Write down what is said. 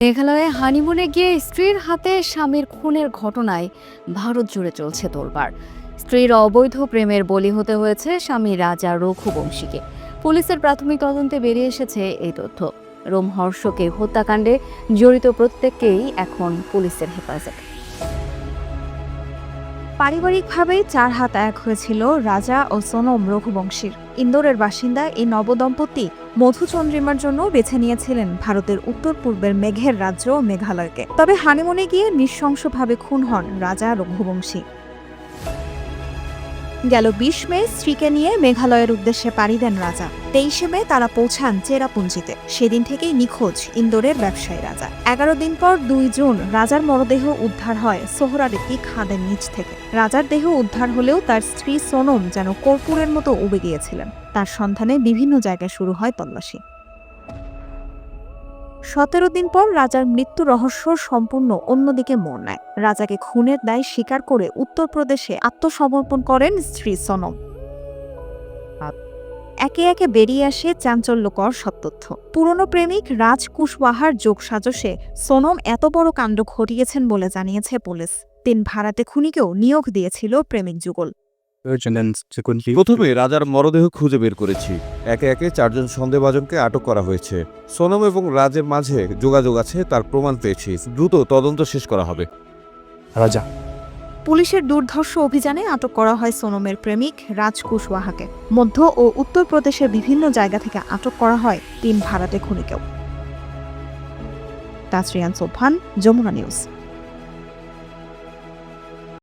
মেঘালয়ে হানিমুনে গিয়ে স্ত্রীর হাতে স্বামীর খুনের ঘটনায় ভারত জুড়ে চলছে তোলপাড়। স্ত্রীর অবৈধ প্রেমের বলি হতে হয়েছে স্বামী রাজা রঘুবংশীকে। পুলিশের প্রাথমিক তদন্তে বেরিয়ে এসেছে এই তথ্য। রোমহর্ষকে হত্যাকাণ্ডে জড়িত প্রত্যেককেই এখন পুলিশের হেফাজতে। পারিবারিকভাবেই চার হাত এক হয়েছিল রাজা ও সোনম রঘুবংশীর। ইন্দোরের বাসিন্দা এই নবদম্পতি মধুচন্দ্রিমার জন্য বেছে নিয়েছিলেন ভারতের উত্তর পূর্বের মেঘের রাজ্য মেঘালয়কে। তবে হানিমুনে গিয়ে নৃশংসভাবে খুন হন রাজা রঘুবংশী। গেল ২০ মে স্ত্রীকে নিয়ে মেঘালয়ের উদ্দেশ্যে পাড়ি দেন রাজা। ২৩ মে তারা পৌঁছান চেরাপুঞ্জিতে। সেদিন থেকেই নিখোঁজ ইন্দোরের ব্যবসায়ী রাজা। ১১ দিন পর ২ জুন রাজার মরদেহ উদ্ধার হয় সোহরার একটি খাদের নিচ থেকে। রাজার দেহ উদ্ধার হলেও তার স্ত্রী সোনম যেন কর্পূরের মতো উবে গিয়েছিলেন। তার সন্ধানে বিভিন্ন জায়গায় শুরু হয় তল্লাশি। ১৭ দিন পর রাজার মৃত্যু রহস্য সম্পূর্ণ অন্যদিকে মোড় নেয়। রাজাকে খুনের দায় স্বীকার করে উত্তরপ্রদেশে আত্মসমর্পণ করেন স্ত্রী সোনম। একে একে বেরিয়ে আসে চাঞ্চল্যকর সব তথ্য। পুরনো প্রেমিক রাজ কুশওয়াহার যোগসাজশে সোনম এত বড় কাণ্ড ঘটিয়েছেন বলে জানিয়েছে পুলিশ। ৩ ভাড়াটে খুনিকেও নিয়োগ দিয়েছিল প্রেমিক যুগল। প্রথমে রাজার মরদেহ খুঁজে বের করেছি। একে একে 4 জন সন্দেহভাজনকে আটক করা হয়েছে। সোনম এবং রাজের মাঝে যোগাযোগ আছে তার প্রমাণ পেয়েছি। দ্রুত তদন্ত শেষ করা হবে। রাজা পুলিশের দুর্ধর্ষ অভিযানে আটক করা হয় সোনমের প্রেমিক রাজ কুশওয়াহাকে। মধ্য ও উত্তরপ্রদেশের বিভিন্ন জায়গা থেকে আটক করা হয় ৩ ভাড়াটে খুনিকেও। তাসরিয়ান সোবহান, যমুনা নিউজ।